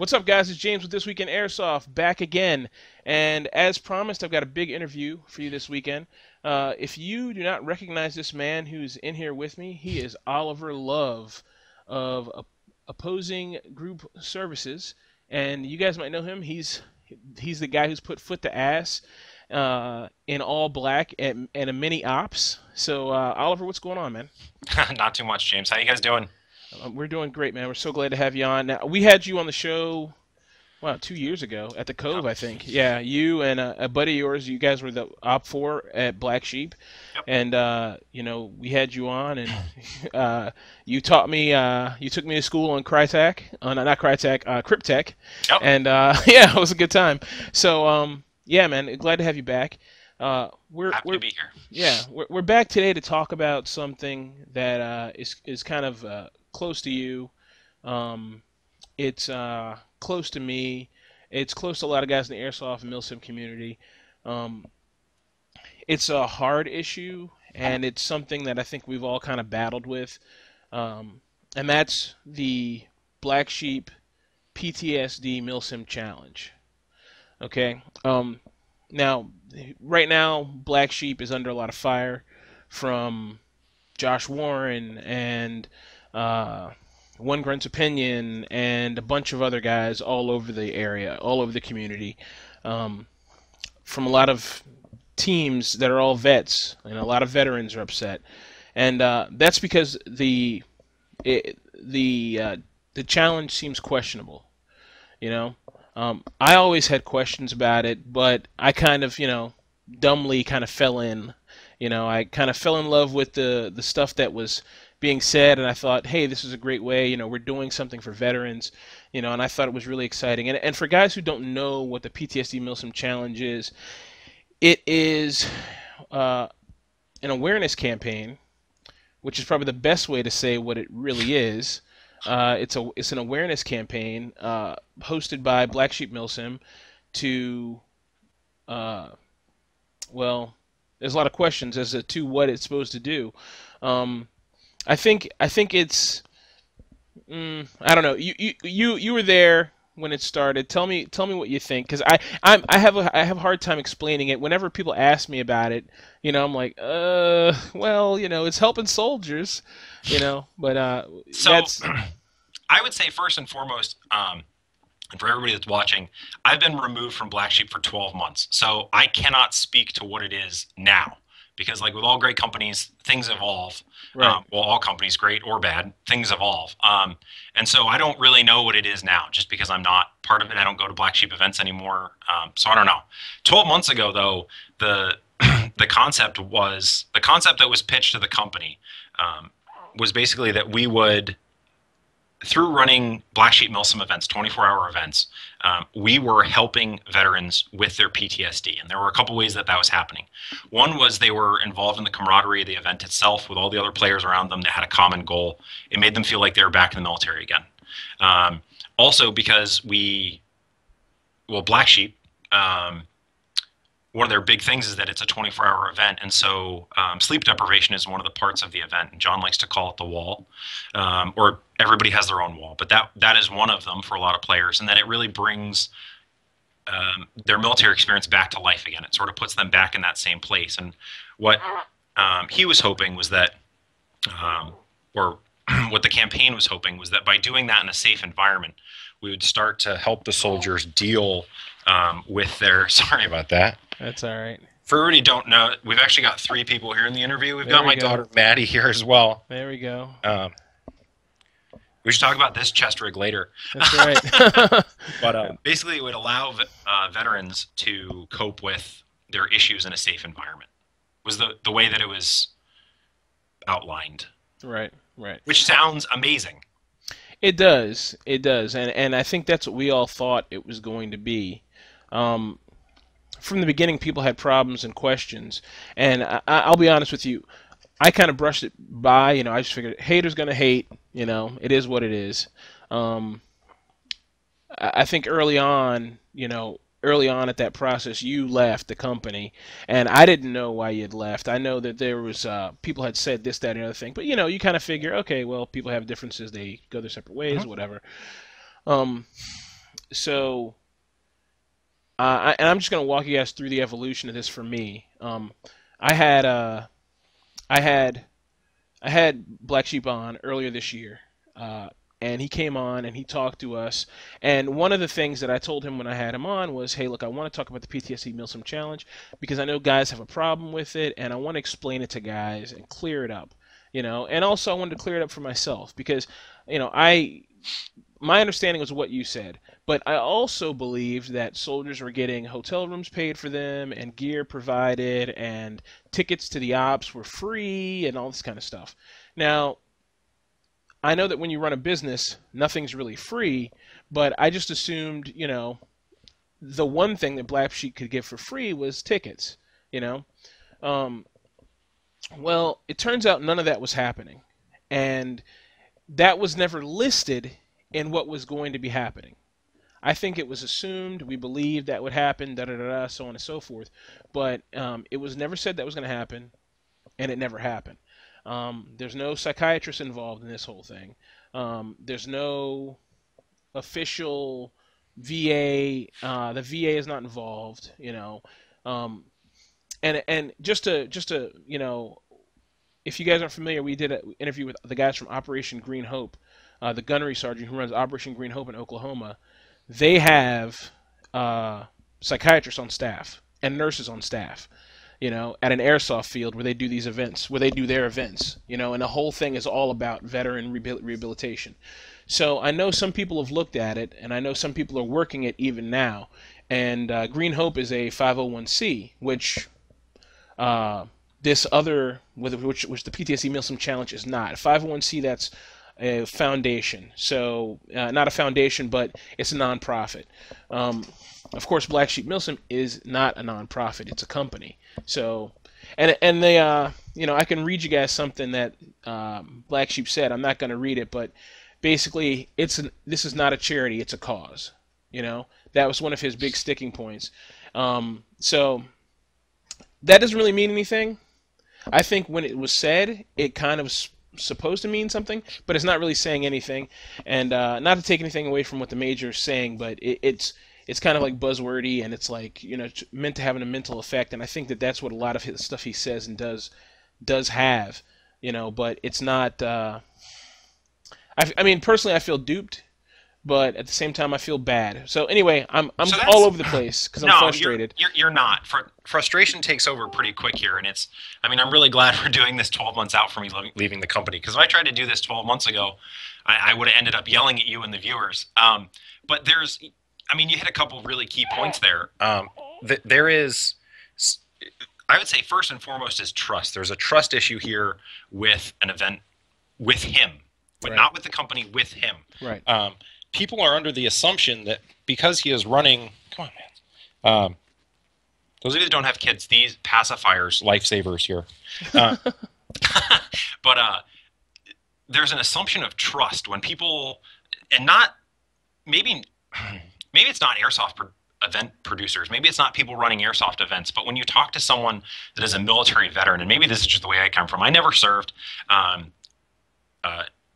What's up, guys? It's James with This Week in Airsoft, back again. And as promised, I've got a big interview for you this weekend. If you do not recognize this man who's in here with me, he is Oliver Love of Opposing Group Services. And you guys might know him. He's the guy who's put foot to ass in all black and a mini ops. So, Oliver, what's going on, man? Not too much, James. How you guys doing? We're doing great, man. We're so glad to have you on. Now, we had you on the show, wow, 2 years ago at the Cove, Yep. I think. Yeah, you and a buddy of yours, you guys were the Op 4 at Black Sheep. Yep. And, we had you on, and you taught me, you took me to school on Crytek, not Crytek, Cryptek. Yep. And, yeah, it was a good time. So, yeah, man, glad to have you back. Happy to be here. Yeah, we're back today to talk about something that is kind of close to you. It's close to me. It's close to a lot of guys in the Airsoft and MilSim community. Um, it's a hard issue, and it's something that I think we've all kind of battled with. And that's the Black Sheep PTSD MilSim Challenge. Okay? Now, right now, Black Sheep is under a lot of fire from Josh Warren and One Grunt's Opinion and a bunch of other guys all over the area, all over the community, from a lot of teams that are all vets, and a lot of veterans are upset, and that's because the challenge seems questionable, you know. I always had questions about it, but I kind of, dumbly kind of fell in. I kind of fell in love with the stuff that was being said, and I thought, hey, this is a great way. We're doing something for veterans, and I thought it was really exciting. And for guys who don't know what the PTSD MilSim Challenge is, it is an awareness campaign, which is probably the best way to say what it really is. It's an awareness campaign hosted by Black Sheep MilSim to well, there's a lot of questions as to what it's supposed to do. I think it's I don't know. You were there when it started. Tell me what you think, because I have a hard time explaining it. Whenever people ask me about it, I'm like, well, it's helping soldiers, but So, that's I would say first and foremost, and for everybody that's watching, I've been removed from Black Sheep for 12 months, so I cannot speak to what it is now. Because, like with all great companies, things evolve. right. Well, all companies, great or bad, things evolve. And so I don't really know what it is now, just because I'm not part of it. I don't go to Black Sheep events anymore, so I don't know. 12 months ago, though, the the concept that was pitched to the company was basically that we would, through running Black Sheep MilSim events, 24-hour events, we were helping veterans with their PTSD. And there were a couple ways that was happening. One was they were involved in the camaraderie of the event itself with all the other players around them that had a common goal. It made them feel like they were back in the military again. Also because Black Sheep, one of their big things is that it's a 24-hour event, and so sleep deprivation is one of the parts of the event. And John likes to call it the wall, or everybody has their own wall, but that is one of them for a lot of players, and that it really brings their military experience back to life again. It sort of puts them back in that same place. And what he was hoping was that, or what the campaign was hoping was that by doing that in a safe environment, we would start to help the soldiers deal with their, sorry about that. That's all right. For everybody who don't know, we've actually got 3 people here in the interview. We've There got we my go. daughter Maddie here as well. There we go. We should talk about this chest rig later. That's right. But basically, it would allow veterans to cope with their issues in a safe environment. Was the way that it was outlined. Right. Which sounds amazing. It does, and I think that's what we all thought it was going to be. From the beginning, people had problems and questions, and I'll be honest with you, I kind of brushed it by. I just figured haters gonna hate. It is what it is. I think early on at that process, you left the company, and I didn't know why you'd left. I know that there was people had said this, that, and the other thing, but you kind of figure, okay, well, people have differences, they go their separate ways, whatever. So, and I'm just going to walk you guys through the evolution of this for me. I had I had I had Black Sheep on earlier this year, uh, and he came on and he talked to us. And one of the things that I told him when I had him on was, "Hey, look, I want to talk about the PTSD MilSim challenge because I know guys have a problem with it, and I want to explain it to guys and clear it up, And also, I wanted to clear it up for myself because, I my understanding was what you said, but I also believed that soldiers were getting hotel rooms paid for them and gear provided and tickets to the ops were free and all this kind of stuff. Now, I know that when you run a business, nothing's really free, but I just assumed, the one thing that Black Sheep could give for free was tickets, you know. Um, well, it turns out none of that was happening, and that was never listed in what was going to be happening. I think it was assumed, we believed that would happen, da da da da, so on and so forth. But it was never said that was going to happen, and it never happened. There's no psychiatrist involved in this whole thing. There's no official VA. The VA is not involved. Um, and just to if you guys aren't familiar, we did an interview with the guys from Operation Green Hope, the gunnery sergeant who runs Operation Green Hope in Oklahoma. They have psychiatrists on staff and nurses on staff, at an airsoft field where they do these events, where they do their events, and the whole thing is all about veteran rehabilitation. So I know some people have looked at it, and I know some people are working it even now. And Green Hope is a 501c, which this other, which the PTSD MilSim Challenge is not. 501c, that's a foundation. So not a foundation, but it's a nonprofit. Of course, Black Sheep MilSim is not a nonprofit; it's a company. So, and they, I can read you guys something that Black Sheep said. I'm not going to read it, but basically, this is not a charity; it's a cause. That was one of his big sticking points. So that doesn't really mean anything. I think when it was said, it kind of supposed to mean something, but it's not really saying anything. And not to take anything away from what the major is saying, but it's kind of like buzzwordy, and it's like it's meant to have a mental effect. And I think that that's what a lot of his stuff he says and does have, But it's not. I mean, personally, I feel duped, but at the same time, I feel bad. So anyway, I'm So all that's over the place because I'm no, frustrated. you're not. Frustration takes over pretty quick here, and it's. I mean, I'm really glad we're doing this 12 months out from me leaving the company, because if I tried to do this 12 months ago, I would have ended up yelling at you and the viewers. But I mean, you hit a couple of really key points there. There is, I would say, first and foremost is trust. There's a trust issue here with an event, with him, but Right. not with the company, with him. Right. People are under the assumption that because he is running, come on, man. Those of you that don't have kids, these pacifiers, lifesavers here. Uh, but there's an assumption of trust when people, and not maybe it's not event producers, maybe it's not people running airsoft events, but when you talk to someone that is a military veteran, and maybe this is just the way I come from, I never served.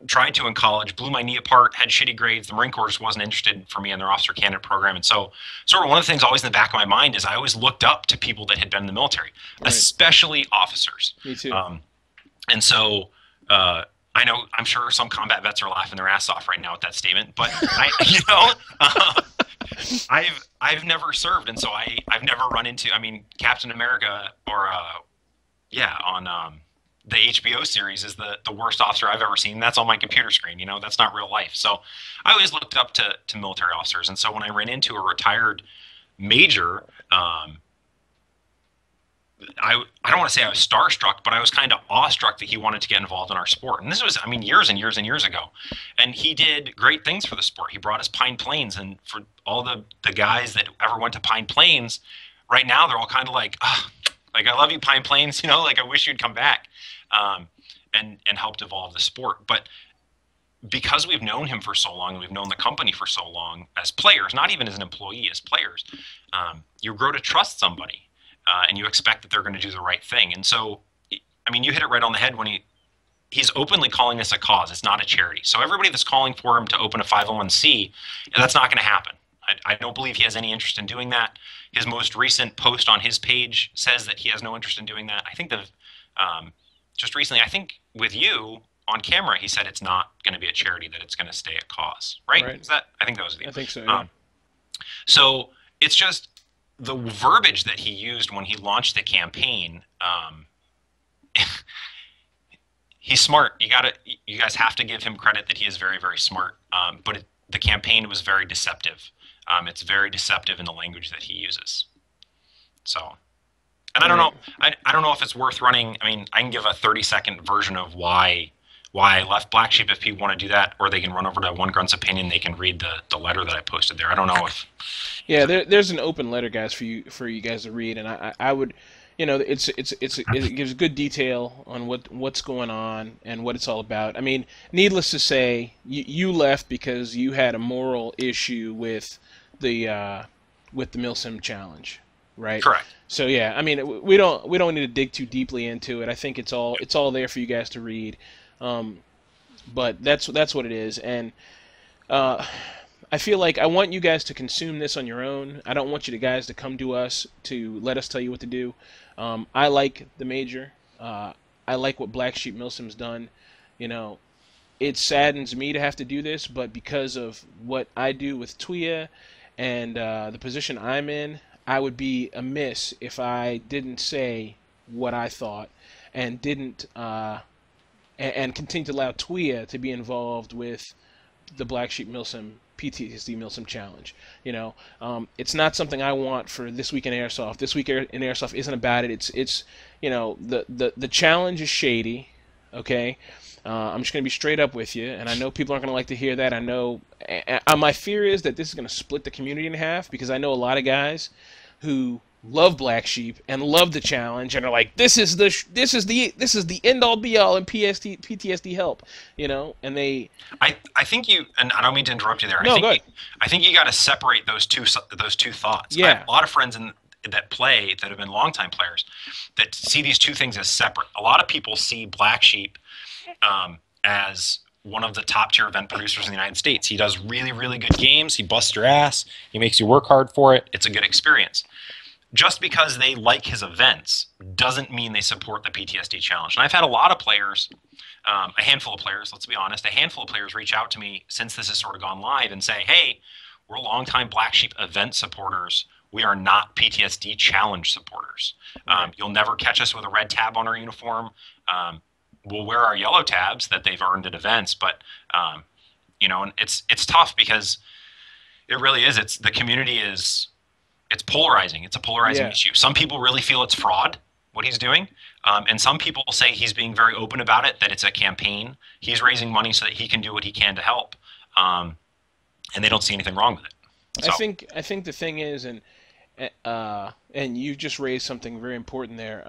Tried to in college, blew my knee apart, had shitty grades. The Marine Corps just wasn't interested for me in their officer candidate program. And so sort of one of the things always in the back of my mind is I always looked up to people that had been in the military, Right. especially officers. Me too. And so I know, I'm sure some combat vets are laughing their ass off right now at that statement, but I've never served. And so I've never run into, I mean, Captain America or on the HBO series is the worst officer I've ever seen. That's on my computer screen. That's not real life. So I always looked up to military officers. And so when I ran into a retired major, I don't want to say I was starstruck, but I was kind of awestruck that he wanted to get involved in our sport. And this was, I mean, years and years and years ago. And he did great things for the sport. He brought us Pine Plains. And for all the guys that ever went to Pine Plains, right now they're all kind of like, oh, like, I love you, Pine Plains, like, I wish you'd come back. And helped evolve the sport. But because we've known him for so long, and we've known the company for so long as players, not even as an employee, as players, you grow to trust somebody, and you expect that they're going to do the right thing. And so, I mean, you hit it right on the head when he's openly calling this a cause. It's not a charity. So everybody that's calling for him to open a 501c, that's not going to happen. I don't believe he has any interest in doing that. His most recent post on his page says that he has no interest in doing that. I think just recently, I think with you on camera, he said it's not going to be a charity, that it's going to stay at cause. Right? Right. Is that? I think that was the. I think so. Yeah. So it's just the verbiage that he used when he launched the campaign. He's smart. You guys have to give him credit that he is very, very smart. But the campaign was very deceptive. It's very deceptive in the language that he uses. So, and I don't know. I don't know if it's worth running. I mean, I can give a 30-second version of why I left Black Sheep if people want to do that, or they can run over to One Grunt's Opinion. They can read the letter that I posted there. I don't know if. Yeah, there's an open letter, guys, for you guys to read, and I would, it gives good detail on what's going on and what it's all about. I mean, needless to say, you left because you had a moral issue with the MilSim challenge, right? Correct. So yeah, I mean, we don't need to dig too deeply into it. I think it's all there for you guys to read. But that's what it is, and I feel like I want you guys to consume this on your own. I don't want you guys to come to us to let us tell you what to do. I like the major. I like what Black Sheep MilSim's done. You know, it saddens me to have to do this, but because of what I do with TWiA and the position I'm in, I would be amiss if I didn't say what I thought and didn't and continue to allow TWiA to be involved with the Black Sheep MilSim PTSD MilSim challenge. It's not something I want for this week in Airsoft. This week in Airsoft isn't about it. It's the challenge is shady. Okay, I'm just gonna be straight up with you, and I know people aren't gonna like to hear that. I know. My fear is that this is gonna split the community in half, because I know a lot of guys who love Black Sheep and love the challenge and are like, this is the end all be all in PTSD help, and they. I think you, and I don't mean to interrupt you there. No, go ahead. I think you got to separate those two thoughts. Yeah. I have a lot of friends that play that have been longtime players that see these two things as separate. A lot of people see Black Sheep as one of the top tier event producers in the United States. He does really, really good games. He busts your ass. He makes you work hard for it. It's a good experience. Just because they like his events doesn't mean they support the PTSD challenge. And I've had a lot of players, a handful of players, let's be honest, a handful of players reach out to me since this has sort of gone live and say, hey, we're longtime Black Sheep event supporters. We are not PTSD challenge supporters. You'll never catch us with a red tab on our uniform. We'll wear our yellow tabs that they've earned at events, but and it's tough because it really is. The community is. It's polarizing. It's a polarizing issue. Some people really feel it's fraud, what he's doing. And some people say he's being very open about it, that it's a campaign. He's raising money so that he can do what he can to help. And they don't see anything wrong with it. So. I think the thing is, and you just raised something very important there.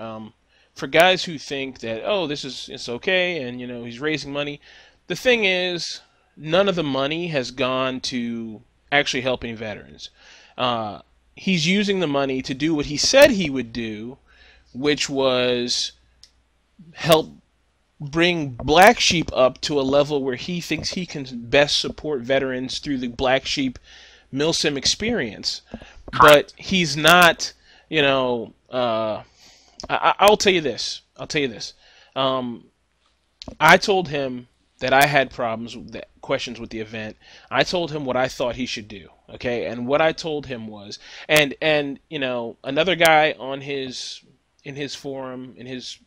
For guys who think that, oh, it's okay, and he's raising money, the thing is, none of the money has gone to actually helping veterans. He's using the money to do what he said he would do, which was help bring Black Sheep up to a level where he thinks he can best support veterans through the Black Sheep MilSim experience. But he's not, I'll tell you this. I told him that I had questions with the event. I told him what I thought he should do. Okay, and what I told him was, and another guy in his forum, in his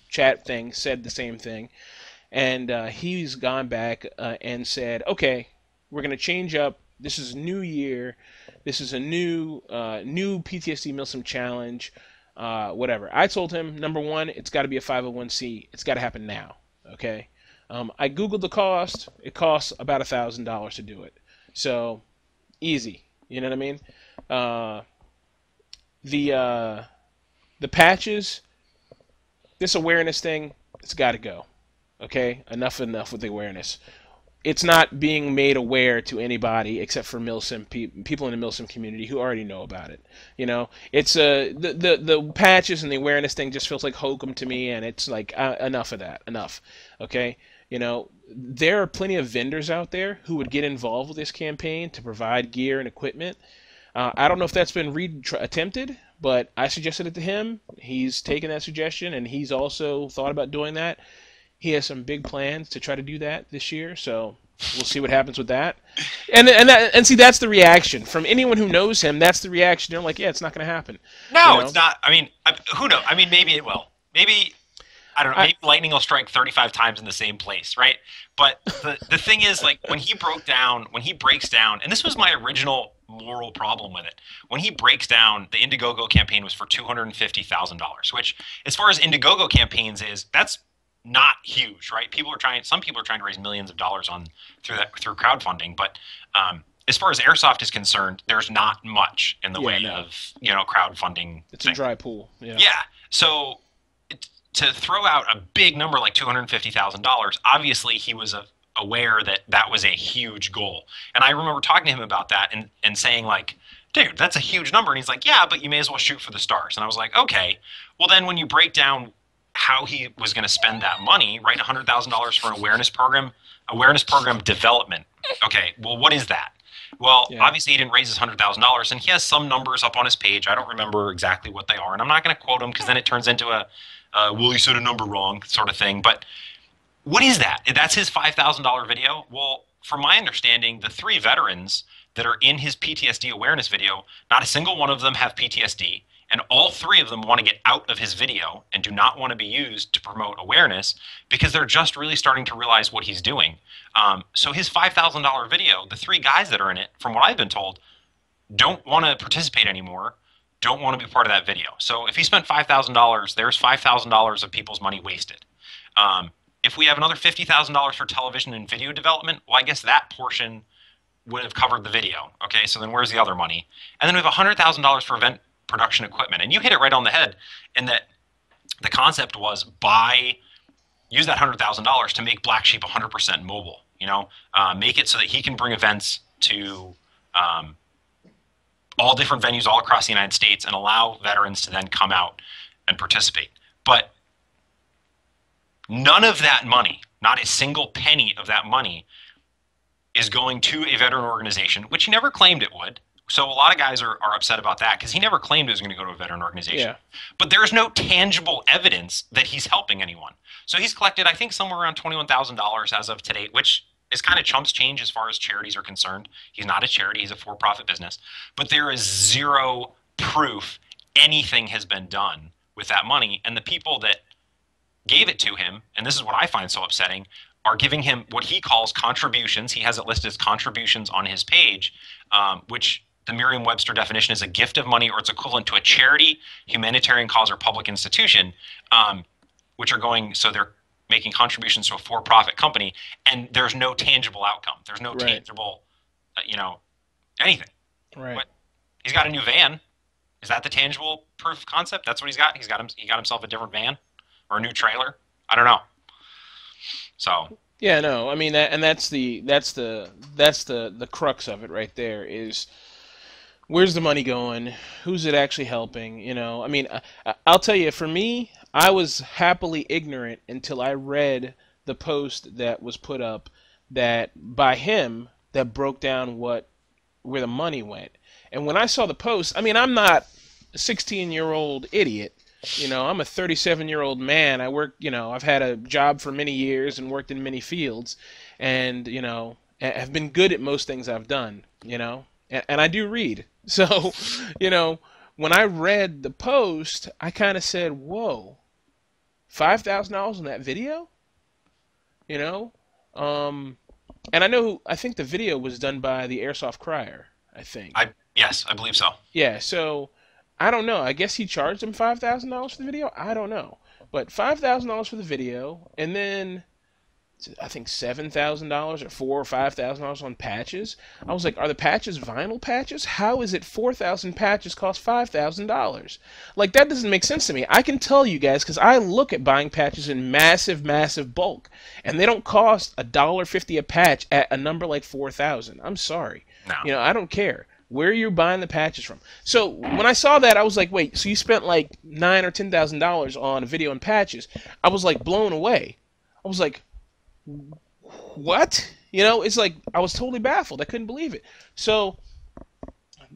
chat thing, said the same thing, and he's gone back and said, okay, we're gonna change up. This is a new year. This is a new PTSD MilSim challenge. Whatever. I told him, number one, it's got to be a 501c. It's got to happen now. Okay. I googled the cost. It costs about $1,000 to do it. So. Easy, you know what I mean? The patches, this awareness thing, it's got to go. Okay, enough with the awareness. It's not being made aware to anybody except for MilSim people in the MilSim community who already know about it. It's the patches and the awareness thing just feels like hokum to me, and it's like enough of that. Enough. Okay, There are plenty of vendors out there who would get involved with this campaign to provide gear and equipment. I don't know if that's been attempted, but I suggested it to him. He's taken that suggestion, and he's also thought about doing that. He has some big plans to try to do that this year, so we'll see what happens with that. And see, that's the reaction from anyone who knows him. That's the reaction. They're like, yeah, it's not going to happen. No, it's not. I mean, who knows? I mean, maybe it will. Maybe, I don't know. Maybe lightning will strike 35 times in the same place, right? But the thing is, like, when he breaks down, and this was my original moral problem with it. When he breaks down, the Indiegogo campaign was for $250,000, which, as far as Indiegogo campaigns that's not huge, right? Some people are trying to raise millions of dollars through crowdfunding, but as far as Airsoft is concerned, there's not much in the way of crowdfunding. It's a dry pool. Yeah. Yeah. So to throw out a big number like $250,000, obviously he was aware that was a huge goal. And I remember talking to him about that and saying, like, dude, that's a huge number. And he's like, yeah, but you may as well shoot for the stars. And I was like, okay, well then when you break down how he was going to spend that money, right? $100,000 for an awareness program development. Okay, well, what is that? Well, obviously he didn't raise his $100,000, and he has some numbers up on his page. I don't remember exactly what they are, and I'm not going to quote them because then it turns into well, you said a number wrong sort of thing. But what is that? That's his $5,000 video? Well, from my understanding, the 3 veterans that are in his PTSD awareness video, not a single one of them have PTSD. And all 3 of them want to get out of his video and do not want to be used to promote awareness because they're just really starting to realize what he's doing. So his $5,000 video, the 3 guys that are in it, from what I've been told, don't want to participate anymore, don't want to be part of that video. So if he spent $5,000, there's $5,000 of people's money wasted. If we have another $50,000 for television and video development, well, I guess that portion would have covered the video. Okay, so then where's the other money? And then we have $100,000 for event production equipment. And you hit it right on the head in that the concept was use that $100,000 to make Black Sheep 100% mobile, make it so that he can bring events to all different venues all across the United States and allow veterans to then come out and participate. But none of that money, not a single penny of that money, is going to a veteran organization, which he never claimed it would. So a lot of guys are upset about that because he never claimed it was going to go to a veteran organization. Yeah. But there's no tangible evidence that he's helping anyone. So he's collected, I think, somewhere around $21,000 as of today, which is kind of chumps change as far as charities are concerned. He's not a charity. He's a for-profit business. But there is zero proof anything has been done with that money. And the people that gave it to him, and this is what I find so upsetting, are giving him what he calls contributions. He has it listed as contributions on his page, which the Merriam-Webster definition is a gift of money or it's equivalent to a charity, humanitarian cause, or public institution, which are so they're making contributions to a for-profit company, and there's no tangible outcome. There's no tangible, anything. Right. But he's got a new van. Is that the tangible proof of concept? That's what he's got. He got himself a different van or a new trailer. I don't know. So. Yeah, no. I mean, that's the crux of it right there is. Where's the money going? Who's it actually helping? I mean, I'll tell you, for me, I was happily ignorant until I read the post that was put up by him that broke down where the money went. And when I saw the post, I mean, I'm not a 16-year-old idiot. I'm a 37-year-old man. I work, I've had a job for many years and worked in many fields and, have been good at most things I've done, and I do read. So, when I read the post, I kind of said, whoa, $5,000 on that video? And I think the video was done by the Airsoft Crier, I think. Yes, I believe so. Yeah, so I don't know. I guess he charged him $5,000 for the video? I don't know. But $5,000 for the video, and then I think $7,000 or $4,000 or $5,000 on patches. I was like, are the patches vinyl patches? How is it 4,000 patches cost $5,000? Like, that doesn't make sense to me. I can tell you guys because I look at buying patches in massive, massive bulk, and they don't cost $1.50 a patch at a number like 4,000. I'm sorry. No. I don't care where you're buying the patches from. So when I saw that, I was like, wait, so you spent like $9,000 or $10,000 on a video and patches? I was like blown away. I was like, what? You know, it's like I was totally baffled. I couldn't believe it. So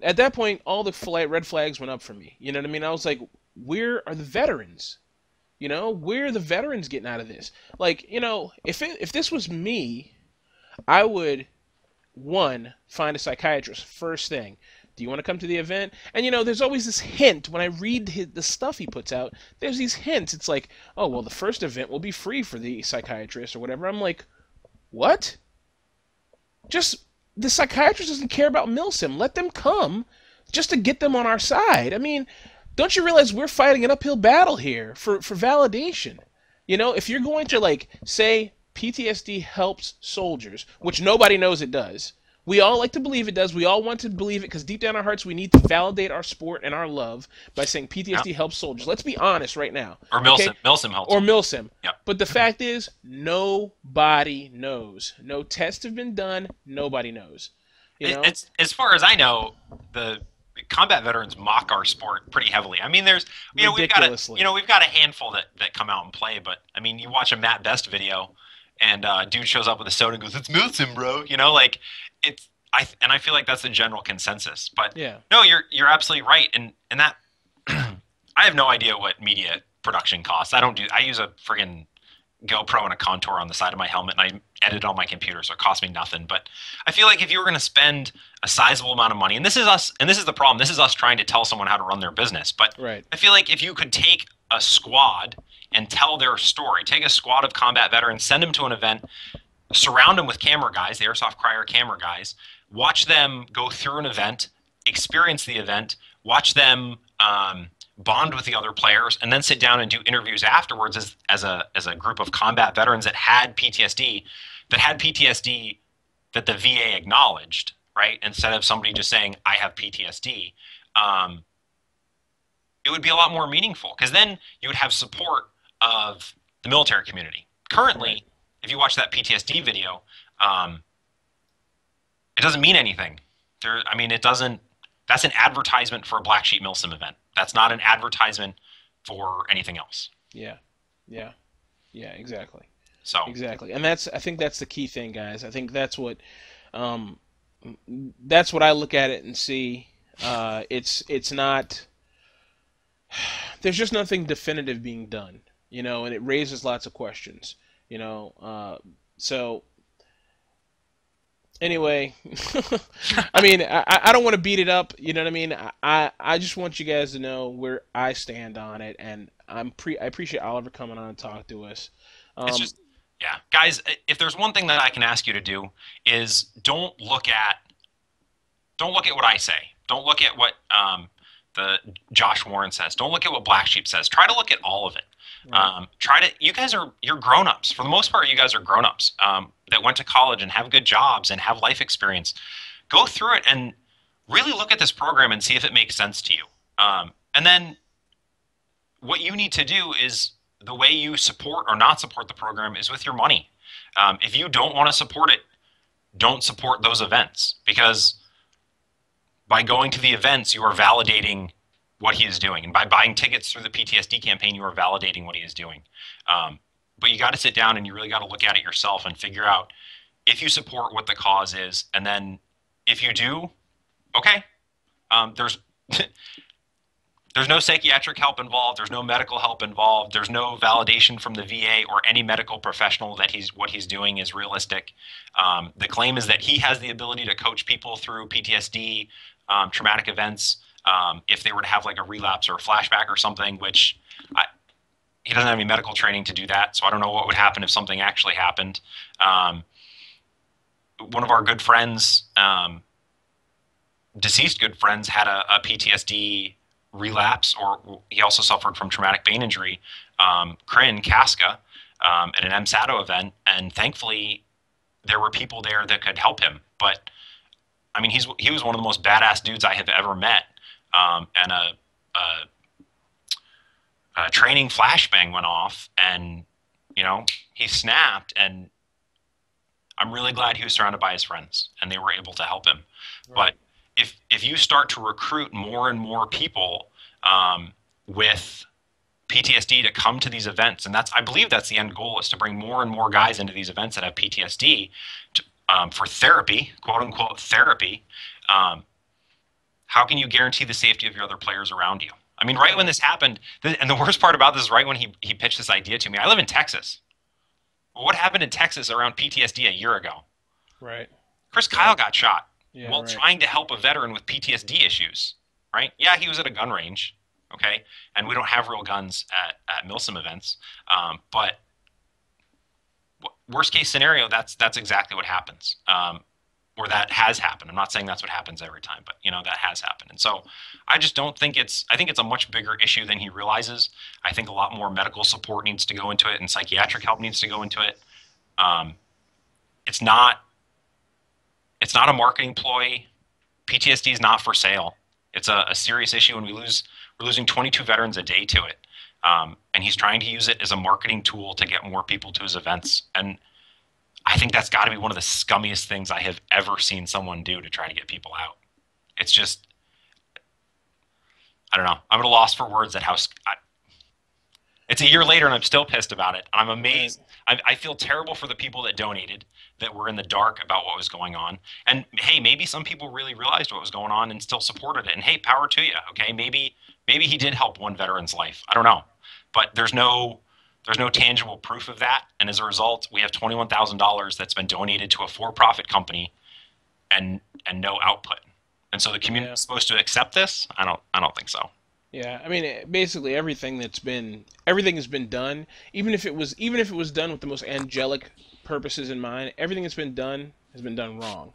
at that point, all the red flags went up for me. You know what I mean? I was like, where are the veterans? You know, where are the veterans getting out of this? Like, you know, if this was me, I would one find a psychiatrist first thing. Do you want to come to the event? And you know, there's always this hint when I read the stuff he puts out. There's these hints. It's like, oh well, the first event will be free for the psychiatrist or whatever. I'm like, what? Just the psychiatrist doesn't care about MilSim. Let them come, just to get them on our side. I mean, don't you realize we're fighting an uphill battle here for validation? You know, if you're going to like say PTSD helps soldiers, which nobody knows it does. We all like to believe it does. We all want to believe it because deep down in our hearts we need to validate our sport and our love by saying Yeah. PTSD helps soldiers. Let's be honest right now. Or Okay? MilSim. MilSim helps. Or MilSim. Yep. But the fact is, nobody knows. No tests have been done. Nobody knows. You know? It's as far as I know, the combat veterans mock our sport pretty heavily. I mean, there's Ridiculously. we've got a handful that come out and play, but I mean, you watch a Matt Best video, and dude shows up with a soda and goes, "It's MilSim, bro." You know, like it's I feel like that's the general consensus. But Yeah. no, you're absolutely right, and that I have no idea what media production costs. I use a friggin' GoPro and a contour on the side of my helmet, and I edit it on my computer, so it costs me nothing. But I feel like if you were going to spend a sizable amount of money, and this is us, and this is the problem, this is us trying to tell someone how to run their business. But Right. I feel like if you could take a squad and tell their story, take a squad of combat veterans, send them to an event, surround them with camera guys, the Airsoft Crier camera guys, watch them go through an event, experience the event, watch them bond with the other players, and then sit down and do interviews afterwards as a group of combat veterans that had PTSD, that the VA acknowledged, right? Instead of somebody just saying, I have PTSD, it would be a lot more meaningful because then you would have support of the military community. Currently, Right. if you watch that PTSD video, it doesn't mean anything. I mean, it doesn't. That's an advertisement for a Black Sheep MilSim event. That's not an advertisement for anything else. Yeah. Yeah. Yeah, exactly. So Exactly. And I think that's the key thing, guys. I think um that's what I look at it and see. It's not there's just nothing definitive being done, you know, and it raises lots of questions, you know. So anyway, I mean, I don't want to beat it up, you know what I mean? I just want you guys to know where I stand on it, and I appreciate Oliver coming on and talk to us. it's Um, just, yeah, guys. If there's one thing that I can ask you to do is don't look at what I say. Don't look at what the Josh Warren says. Don't look at what Black Sheep says. Try to look at all of it. right. You're grown-ups. For the most part, you guys are grown-ups that went to college and have good jobs and have life experience. Go through it and really look at this program and see if it makes sense to you. And then what you need to do is the way you support or not support the program is with your money. If you don't want to support it, don't support those events because by going to the events, you are validating what he is doing. And by buying tickets through the PTSD campaign, you are validating what he is doing. But you got to sit down and you really got to look at it yourself and figure out if you support what the cause is. And then if you do, okay, there's there's no psychiatric help involved. There's no medical help involved. There's no validation from the VA or any medical professional that what he's doing is realistic. The claim is that he has the ability to coach people through PTSD, traumatic events, if they were to have like a relapse or a flashback or something, which he doesn't have any medical training to do that. So I don't know what would happen if something actually happened. One of our good friends, deceased good friends, had a PTSD relapse, or he also suffered from traumatic brain injury, Corinne Casca, at an MSATO event, and thankfully there were people there that could help him. But I mean, he was one of the most badass dudes I have ever met, and a training flashbang went off, and he snapped, and I'm really glad he was surrounded by his friends, and they were able to help him. Right. But if you start to recruit more and more people with PTSD to come to these events, and I believe that's the end goal, is to bring more and more guys into these events that have PTSD for therapy, quote unquote therapy. Um, how can you guarantee the safety of your other players around you? I mean, right when this happened, and the worst part about this is right when he pitched this idea to me. I live in Texas. Well, what happened in Texas around PTSD a year ago? Right. Chris Kyle got shot Yeah. while Right. trying to help a veteran with PTSD issues, right? Yeah, he was at a gun range, okay? And we don't have real guns at MilSim events. But worst case scenario, that's exactly what happens. Or that has happened. I'm not saying that's what happens every time, but that has happened. And so I just don't think I think it's a much bigger issue than he realizes. I think a lot more medical support needs to go into it, and psychiatric help needs to go into it. It's not a marketing ploy. PTSD is not for sale. It's a serious issue, and we're losing 22 veterans a day to it. And he's trying to use it as a marketing tool to get more people to his events. And I think that's got to be one of the scummiest things I have ever seen someone do to try to get people out. It's just, I don't know. I'm at a loss for words at it's a year later and I'm still pissed about it. I'm amazed. I feel terrible for the people that donated, that were in the dark about what was going on. And hey, maybe some people really realized what was going on and still supported it. And hey, power to you. Okay, maybe he did help one veteran's life. I don't know, but there's no tangible proof of that, and as a result, we have $21,000 that's been donated to a for-profit company, and no output. And so the community is supposed to accept this? I don't think so. Yeah, I mean, basically everything has been done, even if it was done with the most angelic purposes in mind, everything that's been done has been done wrong.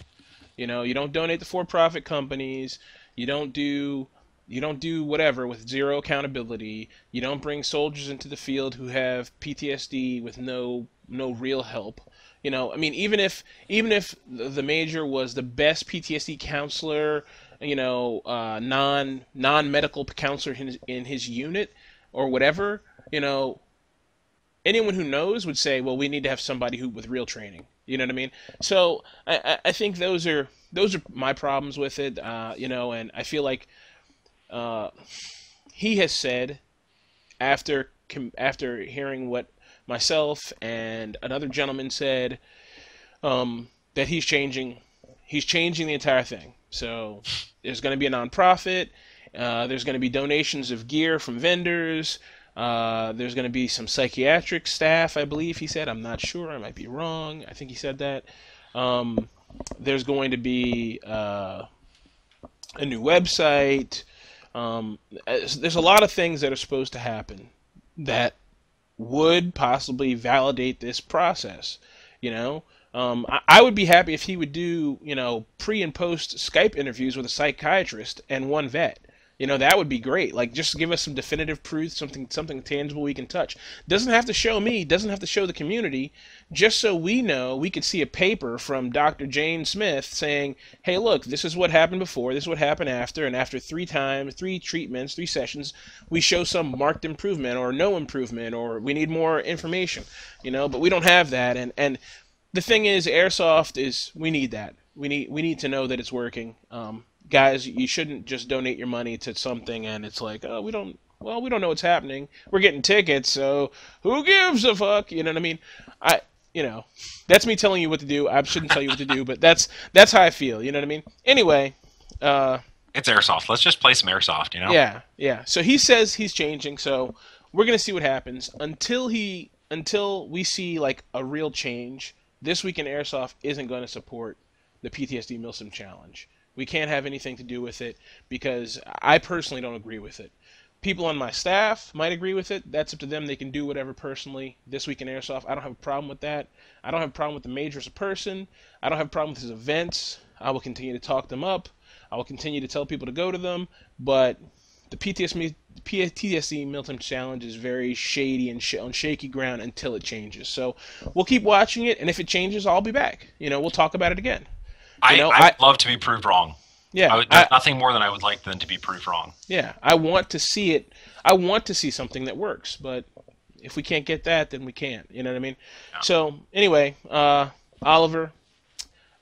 You don't donate to for-profit companies, you don't do whatever with zero accountability. You don't bring soldiers into the field who have PTSD with no real help. I mean, even if the major was the best PTSD counselor, non-medical counselor in his unit or whatever, anyone who knows would say, well, we need to have somebody with real training. You know what I mean? So I think those are my problems with it. And I feel like he has said, after hearing what myself and another gentleman said, that he's changing the entire thing. So there's going to be a nonprofit. There's going to be donations of gear from vendors. There's going to be some psychiatric staff, I believe he said. I'm not sure. I might be wrong. I think he said that. There's going to be a new website. There's a lot of things that are supposed to happen that would possibly validate this process. I would be happy if he would do, pre and post Skype interviews with a psychiatrist and one vet. That would be great. Like, just give us some definitive proof, something tangible we can touch. Doesn't have to show me, doesn't have to show the community, just so we know, we could see a paper from Dr. Jane Smith saying, hey, look, this is what happened before, this is what happened after, and after 3 treatments, 3 sessions, we show some marked improvement or no improvement, or we need more information, but we don't have that. And the thing is, Airsoft we need that. We need to know that it's working. Guys, you shouldn't just donate your money to something and it's like, oh, we don't know what's happening. We're getting tickets, so who gives a fuck? You know what I mean? That's me telling you what to do. I shouldn't tell you what to do, but that's how I feel. You know what I mean? Anyway, it's Airsoft. Let's just play some Airsoft, Yeah. So he says he's changing, so we're gonna see what happens until we see like a real change. This Week in Airsoft isn't going to support the PTSD MilSim challenge. We can't have anything to do with it because I personally don't agree with it. People on my staff might agree with it. That's up to them. They can do whatever personally. This Week in Airsoft, I don't have a problem with that. I don't have a problem with the major as a person. I don't have a problem with his events. I will continue to talk them up. I will continue to tell people to go to them. But the PTSD MilSim challenge is very shady and on shaky ground until it changes. So we'll keep watching it, and if it changes, I'll be back. We'll talk about it again. I'd love to be proved wrong. Yeah, there's nothing more than I would like than to be proved wrong. Yeah, I want to see it. I want to see something that works, but if we can't get that, then we can't. You know what I mean? Yeah. So anyway, Oliver,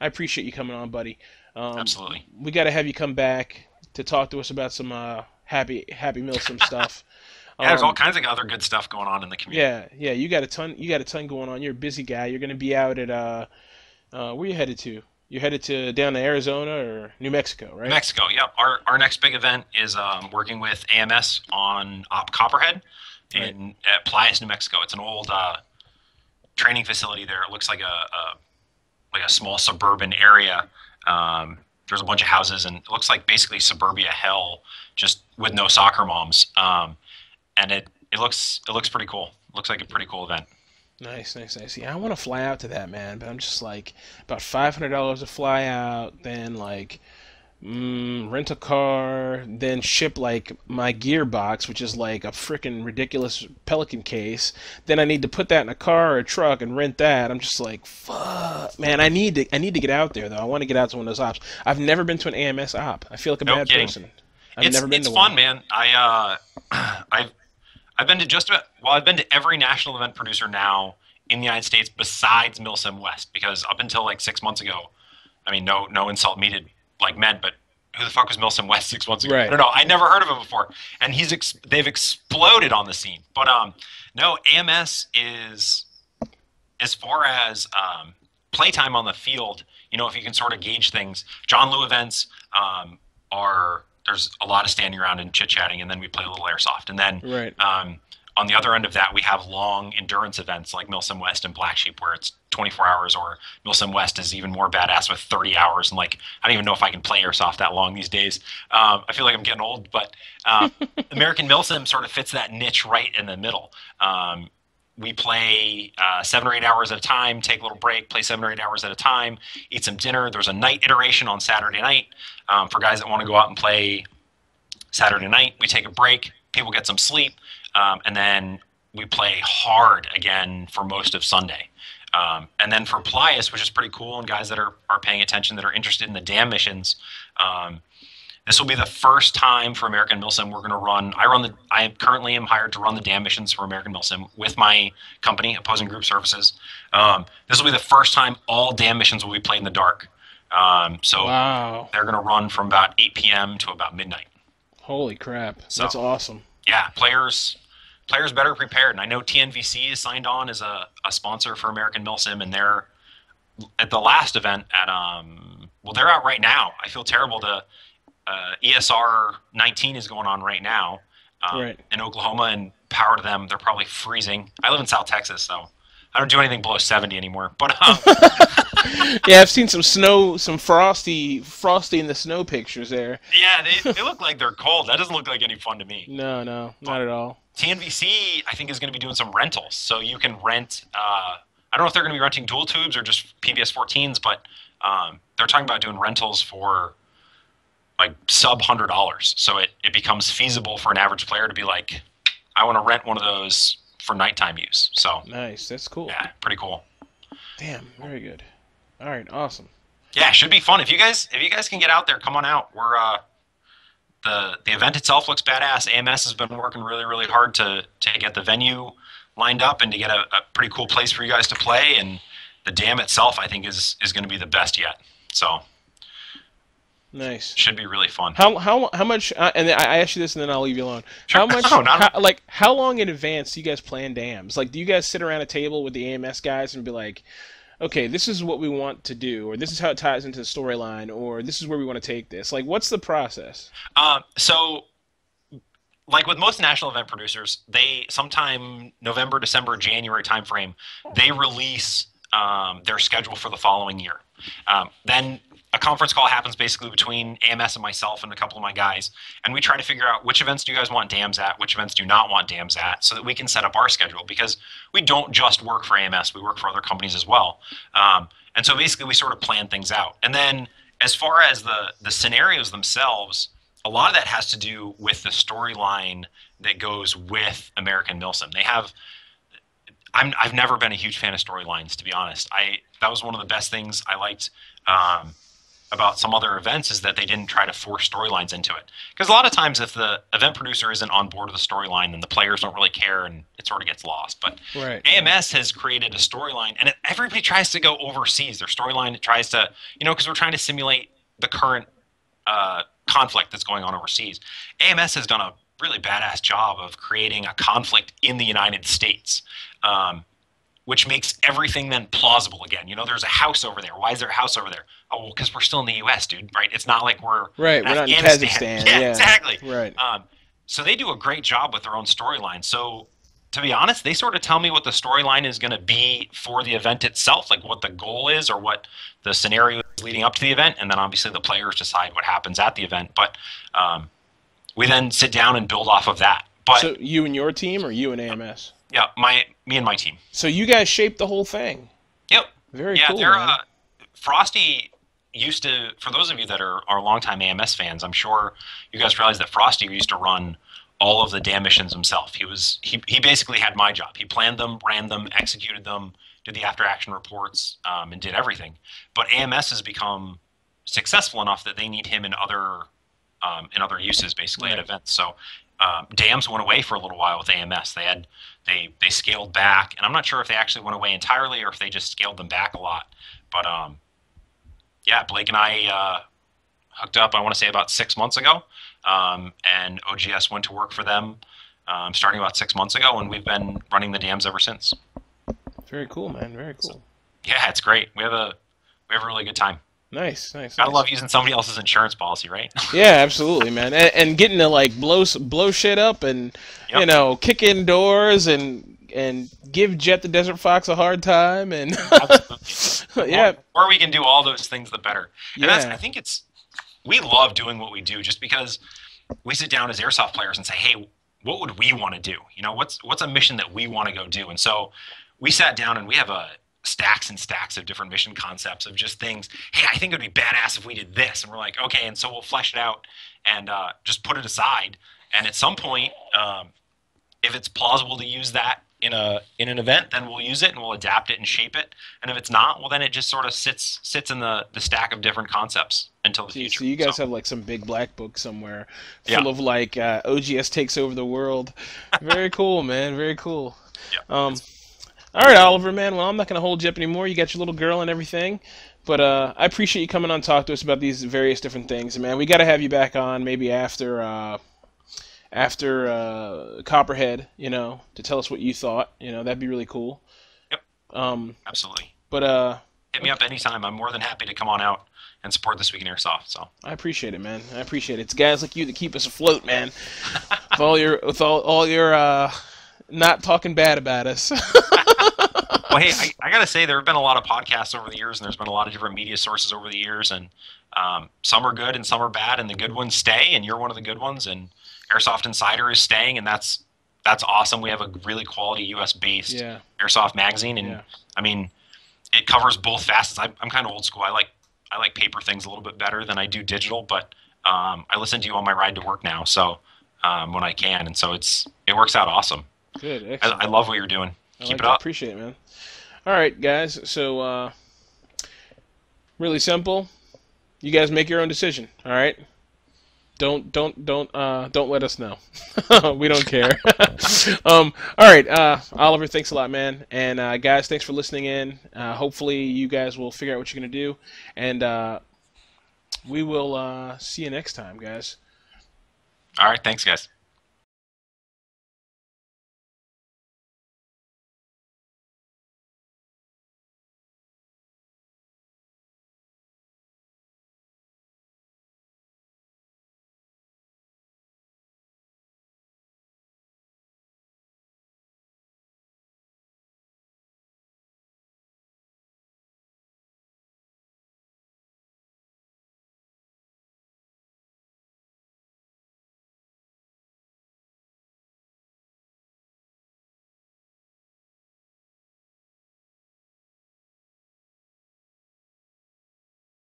I appreciate you coming on, buddy. Absolutely. We got to have you come back to talk to us about some happy MilSim stuff. Yeah, there's all Um, kinds of other good stuff going on in the community. yeah, yeah, you got a ton. You got a ton going on. You're a busy guy. You're gonna be out at where you headed to? You headed to down to Arizona or New Mexico, New right? Mexico, yep. Our next big event is working with AMS on Op Copperhead Right. in at Plias, New Mexico. It's an old training facility there. It looks like a small suburban area. There's a bunch of houses, and it looks like basically suburbia hell, just with no soccer moms. And it looks pretty cool. It looks like a pretty cool event. Nice, nice, nice. Yeah, I want to fly out to that, man, but I'm just like about $500 to fly out, then like rent a car, then ship like my gearbox, which is like a freaking ridiculous Pelican case. Then I need to put that in a car or a truck and rent that. I'm just like, fuck, man. I need to get out there though. I want to get out to one of those ops. I've never been to an AMS op. I feel like a No bad kidding. person. I've It's never been it's to one. fun, man. I've been to just about well, I've been to every national event producer now in the United States besides MilSim West because up until like 6 months ago, I mean, no insult meted like meant, but who the fuck was Milsim West 6 months ago? I Right. don't know. I never heard of him before, and they've exploded on the scene. But no, AMS is as far as playtime on the field. You know, if you can sort of gauge things, John Liu events are there's a lot of standing around and chit chatting, and then we play a little airsoft, and then Right. on the other end of that, we have long endurance events like Milsim West and Black Sheep, where it's 24 hours, or Milsim West is even more badass with 30 hours. And like, I don't even know if I can play airsoft that long these days. I feel like I'm getting old, but American Milsim sort of fits that niche right in the middle. We play 7 or 8 hours at a time, take a little break, play 7 or 8 hours at a time, eat some dinner. There's a night iteration on Saturday night for guys that want to go out and play Saturday night. We take a break, people get some sleep, and then we play hard again for most of Sunday. And then for Plias, which is pretty cool, and guys that are paying attention, that are interested in the dam missions, this will be the first time for American Milsim we're going to run. I currently am hired to run the dam missions for American Milsim with my company, Opposing Group Services. This will be the first time all dam missions will be played in the dark. So Wow. they're going to run from about 8 p.m. to about midnight. Holy crap. So That's awesome. yeah, players better prepared. And I know TNVC is signed on as a sponsor for American Milsim, and they're at the last event at well, they're out right now. I feel terrible to ESR 19 is going on right now Right. in Oklahoma, and power to them. They're probably freezing. I live in South Texas, so I don't do anything below 70 anymore. But Yeah, I've seen some snow, some frosty in the snow pictures there. yeah, they look like they're cold. That doesn't look like any fun to me. No, no, not But at all. TNVC, I think, is going to be doing some rentals. So you can rent, I don't know if they're going to be renting dual tubes or just PBS 14s, but they're talking about doing rentals for like sub $100. So it becomes feasible for an average player to be like, I want to rent one of those for nighttime use. So Nice. That's cool. yeah, pretty cool. Damn, very good. All right, awesome. Yeah, it should be fun. If you guys can get out there, come on out. We're the event itself looks badass. AMS has been working really, really hard to get the venue lined up and to get a pretty cool place for you guys to play. And the dam itself, I think, is going to be the best yet. So Nice. should be really fun. How much? And I ask you this, and then I'll leave you alone. Sure. How much? No, not How long in advance do you guys plan dams? Like, do you guys sit around a table with the AMS guys and be like, okay, this is what we want to do, or this is how it ties into the storyline, or this is where we want to take this? Like, what's the process? So like with most national event producers, they sometime November, December, January timeframe, they release their schedule for the following year. Then a conference call happens basically between AMS and myself and a couple of my guys, and we try to figure out which events do you guys want dams at, which events do you not want dams at, so that we can set up our schedule, because we don't just work for AMS, we work for other companies as well. And so basically we sort of plan things out. And then as far as the scenarios themselves, a lot of that has to do with the storyline that goes with American Milsim. I've never been a huge fan of storylines, to be honest. That was one of the best things I liked about some other events, is that they didn't try to force storylines into it. Because a lot of times, if the event producer isn't on board with the storyline, then the players don't really care, and it sort of gets lost. But Right. AMS has created a storyline, and everybody tries to go overseas. Their storyline tries to, because we're trying to simulate the current conflict that's going on overseas. AMS has done really badass job of creating a conflict in the United States, which makes everything then plausible again. There's a house over there. Why is there a house over there? Oh, well, because we're still in the U.S., dude, right? It's not like we're Right. in We're not in Afghanistan. Kazakhstan. Yeah, Yeah. exactly. Right. So they do a great job with their own storyline. So to be honest, they sort of tell me what the storyline is going to be for the event itself, like what the goal is or what the scenario is leading up to the event, and then obviously the players decide what happens at the event. But we then sit down and build off of that. But So you and your team, or you and AMS? yeah, me and my team. So you guys shaped the whole thing. Yep. Very Yeah, cool, they're man. Frosty used to. For those of you that are longtime AMS fans, I'm sure you guys realize that Frosty used to run all of the damn missions himself. He basically had my job. He planned them, ran them, executed them, did the after action reports, and did everything. But AMS has become successful enough that they need him in other uses, basically at Right. events. So dams went away for a little while with AMS. They scaled back, and I'm not sure if they actually went away entirely or if they just scaled them back a lot. But yeah, Blake and I hooked up, I want to say about 6 months ago, and OGS went to work for them starting about 6 months ago, and we've been running the dams ever since. Very cool, man. Very So, cool. yeah, it's great. We have a really good time. Nice, nice, Gotta nice. love using somebody else's insurance policy, right? Yeah, absolutely, man. And getting to like blow shit up and Yep, kick in doors and give Jet the Desert Fox a hard time and absolutely. The yeah, more we can do all those things, the better. And I yeah, think we love doing what we do just because we sit down as airsoft players and say, hey, what would we want to do? What's a mission that we want to go do? And so we sat down and we have a stacks and stacks of different mission concepts of just things. Hey, I think it would be badass if we did this, and we're like, okay, and so we'll flesh it out and just put it aside. And at some point, if it's plausible to use that in an event, then we'll use it and we'll adapt it and shape it. And if it's not, well, then it just sort of sits in the stack of different concepts until the future. so you guys have like some big black book somewhere Yeah, full of like OGS takes over the world. Very cool, man. Very cool. yeah, Um, all right, Oliver, man. Well, I'm not gonna hold you up anymore. You got your little girl and everything, but I appreciate you coming on to talk to us about these various different things, man. We got to have you back on maybe after Copperhead, to tell us what you thought. That'd be really cool. yep, Um, absolutely. but Hit me up anytime. I'm more than happy to come on out and support This Week in Airsoft. So I appreciate it, man. I appreciate it. It's guys like you that keep us afloat, man. With all your not talking bad about us. well, hey, I got to say, there have been a lot of podcasts over the years, and there's been a lot of different media sources over the years, and some are good and some are bad, and the good ones stay, and you're one of the good ones, and Airsoft Insider is staying, and that's awesome. We have a really quality U.S.-based Yeah, Airsoft magazine, and yeah. I mean, it covers both facets. I'm kind of old school. I like paper things a little bit better than I do digital, but I listen to you on my ride to work now, so when I can, and so it works out awesome. Good, I excellent. love what you're doing. I Keep like it that. up. Appreciate it, man. All right, guys. So really simple. You guys make your own decision. All right. Don't let us know. We don't care. All right, Oliver, thanks a lot, man. And guys, thanks for listening in. Hopefully, you guys will figure out what you're gonna do, and we will see you next time, guys. All right, thanks, guys.